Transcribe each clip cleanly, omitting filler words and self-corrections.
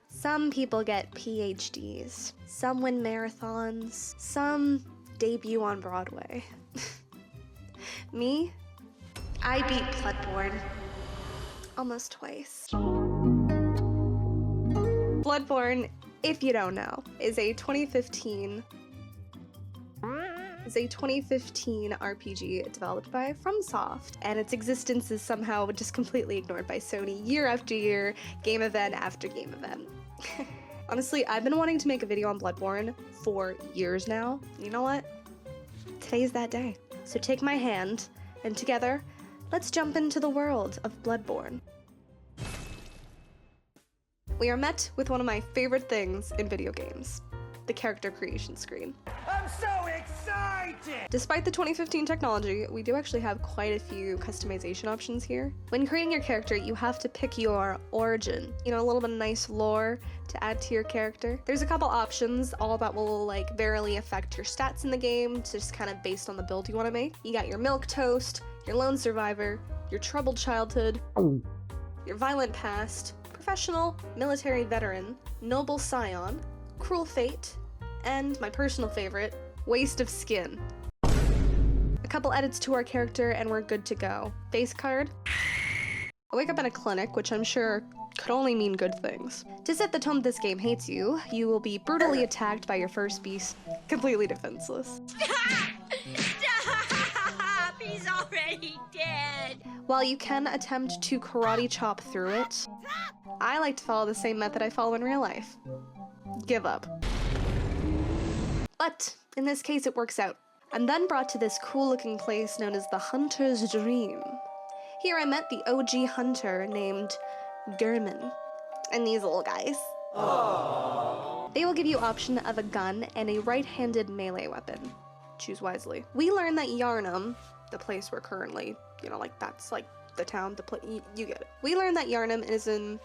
Some people get PhDs, some win marathons, some debut on Broadway. Me? I beat Bloodborne. Almost twice. Bloodborne, if you don't know, is a 2015 RPG developed by FromSoft, and its existence is somehow just completely ignored by Sony year after year, game event after game event. Honestly, I've been wanting to make a video on Bloodborne for years now. You know what? Today's that day. So take my hand, and together, let's jump into the world of Bloodborne. We are met with one of my favorite things in video games, the character creation screen. I'm so excited! Despite the 2015 technology, we do actually have quite a few customization options here. When creating your character, you have to pick your origin. You know, a little bit of nice lore to add to your character. There's a couple options, all that will like verily affect your stats in the game, just kind of based on the build you want to make. You got your milquetoast, your lone survivor, your troubled childhood, your violent past, professional, military veteran, noble scion, cruel fate, and my personal favorite, waste of skin. A couple edits to our character and we're good to go. Face card. I wake up in a clinic, which I'm sure could only mean good things. To set the tone this game hates you, you will be brutally attacked by your first beast, completely defenseless. Stop! He's already dead! While you can attempt to karate chop through it, I like to follow the same method I follow in real life. Give up. But in this case, it works out. I'm then brought to this cool-looking place known as the Hunter's Dream. Here I met the OG hunter named Gehrman, and these little guys. Aww. They will give you option of a gun and a right-handed melee weapon. Choose wisely. We learn that Yharnam, the place we're currently, you know, like that's like the town, the place, you get it. We learn that Yharnam is in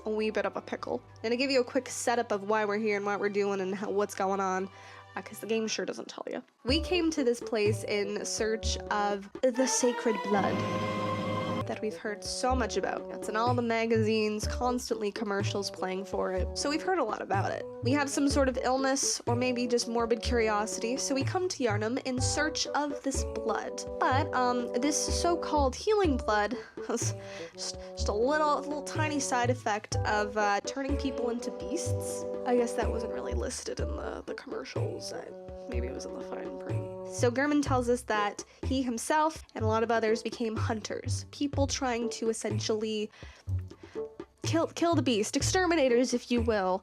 a wee bit of a pickle. And to give you a quick setup of why we're here and what we're doing and what's going on, because the game sure doesn't tell you. We came to this place in search of the sacred blood that we've heard so much about. It's in all the magazines, constantly commercials playing for it. So we've heard a lot about it. We have some sort of illness or maybe just morbid curiosity, so we come to Yharnam in search of this blood. But this so-called healing blood has just a little tiny side effect of turning people into beasts. I guess that wasn't really listed in the commercials. Maybe it was in the fine print. So Gehrman tells us that he himself and a lot of others became hunters, people trying to essentially kill the beast, exterminators if you will,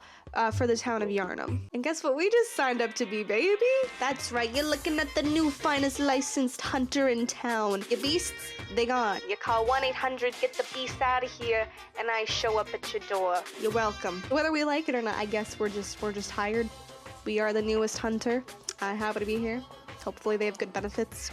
for the town of Yharnam. And guess what we just signed up to be, baby? That's right, you're looking at the new finest licensed hunter in town. Your beasts, they gone. You call 1-800, get the beast out of here, and I show up at your door. You're welcome. Whether we like it or not, I guess we're just hired. We are the newest hunter. I happen to be here. Hopefully they have good benefits.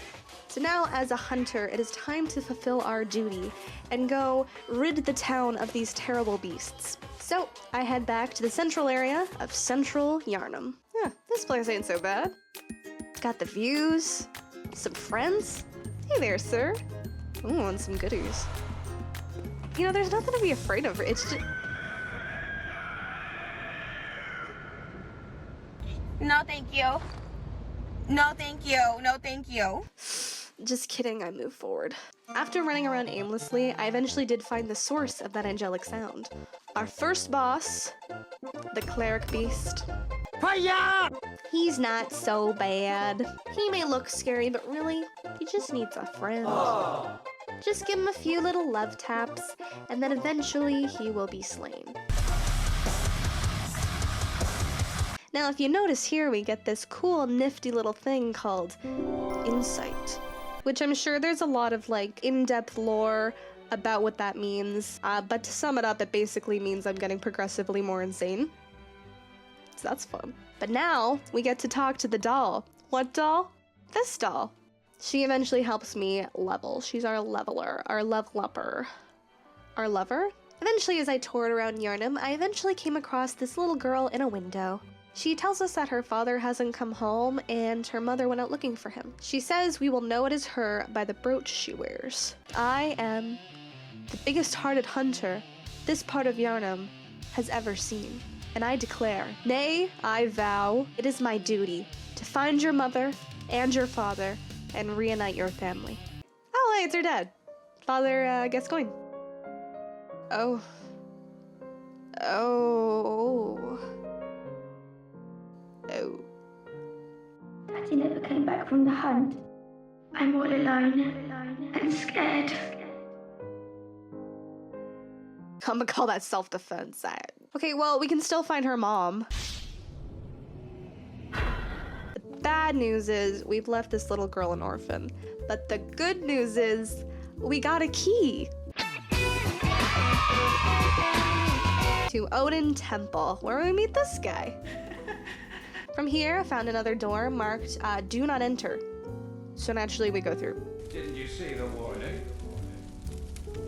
So now, as a hunter, it is time to fulfill our duty and go rid the town of these terrible beasts. So I head back to the central area of central Yharnam. Yeah, this place ain't so bad. Got the views, some friends. Hey there, sir. Ooh, and some goodies. You know, there's nothing to be afraid of. It's just... No, thank you. No, thank you. No, thank you. Just kidding, I move forward. After running around aimlessly, I eventually did find the source of that angelic sound. Our first boss, the cleric beast. Hiya! He's not so bad. He may look scary, but really, he just needs a friend. Oh. Just give him a few little love taps, and then eventually he will be slain. Now, if you notice here, we get this cool, nifty little thing called Insight, which I'm sure there's a lot of, like, in-depth lore about what that means, but to sum it up, it basically means I'm getting progressively more insane. So that's fun. But now, we get to talk to the doll. What doll? This doll. She eventually helps me level. She's our leveler, our level-upper. Our lover? Eventually, as I toured around Yharnam, I eventually came across this little girl in a window. She tells us that her father hasn't come home and her mother went out looking for him. She says we will know it is her by the brooch she wears. I am the biggest hearted hunter this part of Yarnum has ever seen. And I declare, nay, I vow, it is my duty to find your mother and your father and reunite your family. Oh, hey, it's her dad. Father, Gascoigne. Oh. Oh. Oh. Daddy never came back from the hunt. I'm all alone and scared. I'm gonna call that self-defense. Okay, well, we can still find her mom. The bad news is we've left this little girl an orphan. But the good news is we got a key to Odin Temple, where we meet this guy. From here, I found another door marked, do not enter. So naturally, we go through. Didn't you see the warning?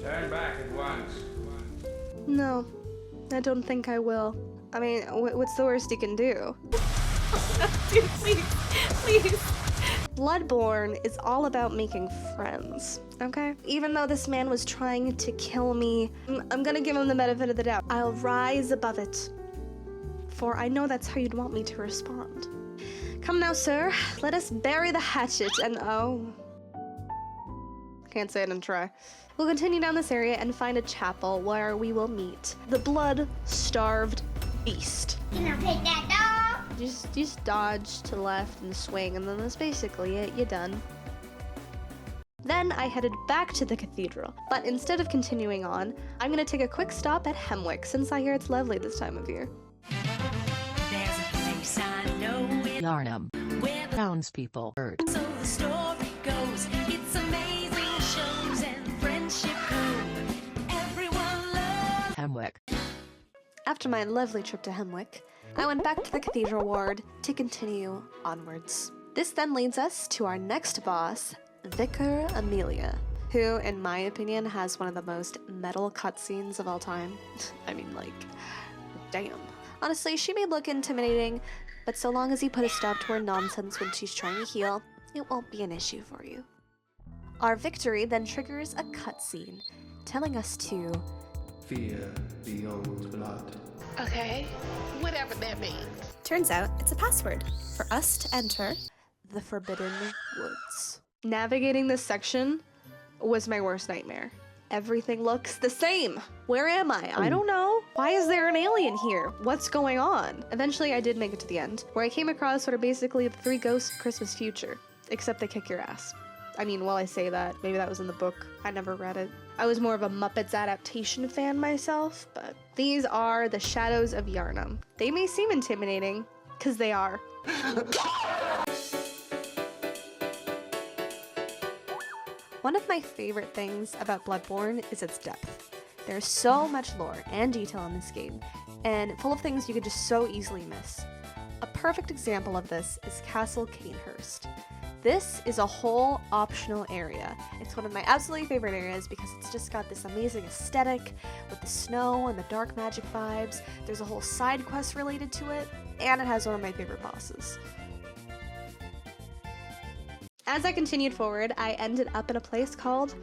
Turn back at once. No, I don't think I will. I mean, what's the worst you can do? Dude, please, please. Bloodborne is all about making friends, okay? Even though this man was trying to kill me, I'm gonna give him the benefit of the doubt. I'll rise above it, for I know that's how you'd want me to respond. Come now, sir, let us bury the hatchet and oh. Can't say it and try. We'll continue down this area and find a chapel where we will meet the blood-starved beast. Can I take that dog? Just dodge to the left and swing, and then that's basically it. You're done. Then I headed back to the cathedral, but instead of continuing on, I'm gonna take a quick stop at Hemwick, since I hear it's lovely this time of year. There's a place I know in Yarnum, where the townspeople heard. so the story goes. It's amazing shows and friendship grow. Everyone loves Hemwick. After my lovely trip to Hemwick, I went back to the cathedral ward to continue onwards. This then leads us to our next boss, Vicar Amelia, who, in my opinion, has one of the most metal cutscenes of all time. I mean, like, damn. Honestly, she may look intimidating, but so long as you put a stop to her nonsense when she's trying to heal, it won't be an issue for you. Our victory then triggers a cutscene, telling us to Fear the old blood. Okay, whatever that means. Turns out it's a password for us to enter the Forbidden Woods. Navigating this section was my worst nightmare. Everything looks the same. Where am I? I don't know. Why is there an alien here? What's going on? Eventually, I did make it to the end, where I came across what are basically the 3 ghosts of Christmas Future, except they kick your ass. I mean, while I say that, maybe that was in the book. I never read it. I was more of a Muppets adaptation fan myself, but these are the Shadows of Yarnum. They may seem intimidating, because they are. One of my favorite things about Bloodborne is its depth. There's so much lore and detail in this game, and full of things you could just so easily miss. A perfect example of this is Castle Canehurst. This is a whole optional area. It's one of my absolutely favorite areas because it's just got this amazing aesthetic with the snow and the dark magic vibes. There's a whole side quest related to it, and it has one of my favorite bosses. As I continued forward, I ended up in a place called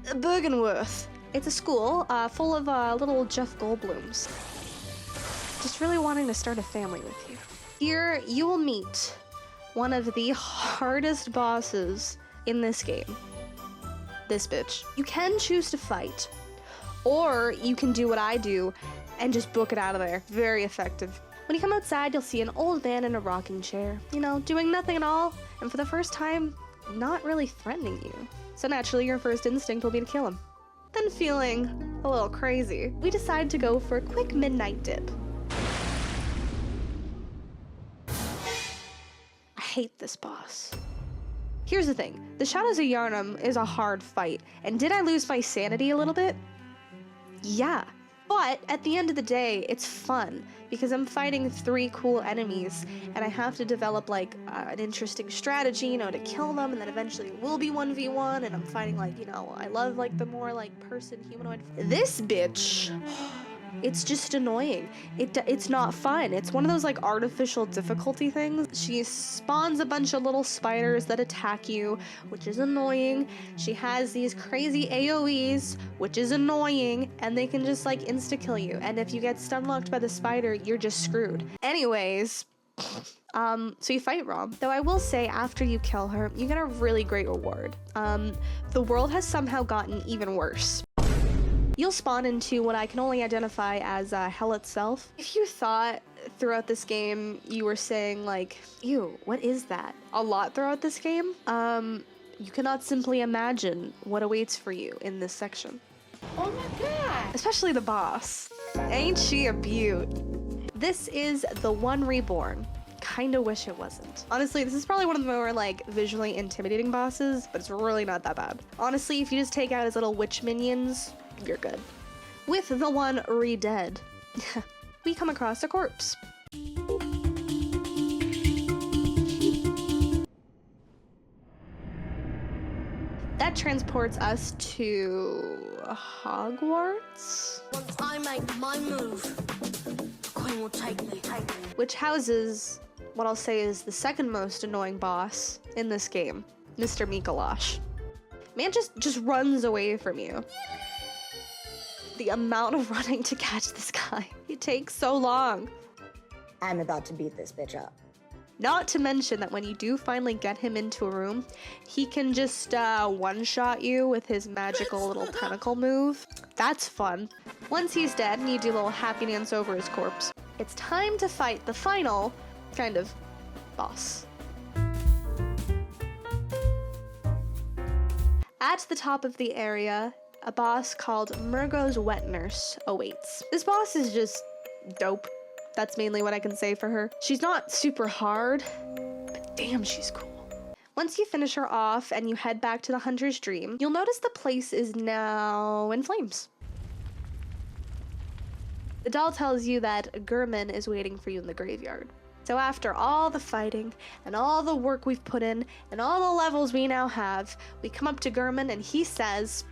Bergenworth. It's a school full of little Jeff Goldblums. Just really wanting to start a family with you. Here, you will meet one of the hardest bosses in this game. This bitch. You can choose to fight, or you can do what I do and just book it out of there. Very effective. When you come outside, you'll see an old man in a rocking chair, you know, doing nothing at all, and for the first time, not really threatening you. So naturally, your first instinct will be to kill him. Then feeling a little crazy, we decide to go for a quick midnight dip. I hate this boss. Here's the thing, the Shadows of Yarnum is a hard fight, and did I lose my sanity a little bit? Yeah. But at the end of the day, it's fun because I'm fighting 3 cool enemies and I have to develop like an interesting strategy, you know, to kill them, and then eventually it will be 1v1 and I'm fighting like, you know, I love like the more like person humanoid. This bitch It's just annoying. It's not fun. It's one of those like artificial difficulty things. She spawns a bunch of little spiders that attack you, which is annoying. She has these crazy AoEs, which is annoying, and they can just like insta-kill you. And if you get stun-locked by the spider, you're just screwed. Anyways, so you fight Rom. Though I will say, after you kill her, you get a really great reward. The world has somehow gotten even worse. You'll spawn into what I can only identify as hell itself. If you thought throughout this game you were saying like, ew, what is that? A lot throughout this game, you cannot simply imagine what awaits for you in this section. Oh my god! Especially the boss. Ain't she a beaut? This is the One Reborn. Kinda wish it wasn't. Honestly, this is probably one of the more like visually intimidating bosses, but it's really not that bad. Honestly, if you just take out his little witch minions, you're good. With the One Re-Dead, we come across a corpse. That transports us to Hogwarts? Once I make my move, the Queen will take me. Which houses what I'll say is the second most annoying boss in this game, Mr. Mikolash. Man just runs away from you. The amount of running to catch this guy, it takes so long. I'm about to beat this bitch up. Not to mention that when you do finally get him into a room, he can just one-shot you with his magical little tentacle move. That's fun. Once he's dead and you do a little happy dance over his corpse, it's time to fight the final, kind of, boss. At the top of the area, a boss called Murgo's Wet Nurse awaits. This boss is just dope. That's mainly what I can say for her. She's not super hard, but damn, she's cool. Once you finish her off and you head back to the Hunter's Dream, you'll notice the place is now in flames. The doll tells you that Gurman is waiting for you in the graveyard. So after all the fighting and all the work we've put in and all the levels we now have, we come up to Gurman and he says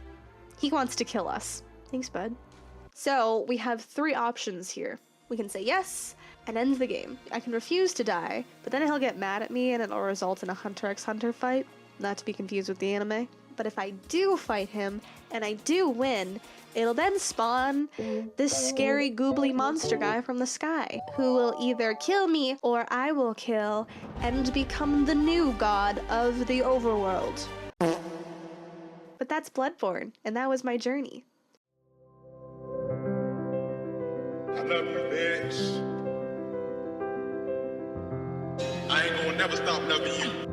he wants to kill us. Thanks, bud. So we have three options here. We can say yes and end the game. I can refuse to die, but then he'll get mad at me and it'll result in a Hunter x Hunter fight, not to be confused with the anime. But if I do fight him and I do win, it'll then spawn this scary goobly monster guy from the sky who will either kill me or I will kill and become the new god of the overworld. But that's Bloodborne, and that was my journey. I love you, bitch. I ain't gonna never stop loving you.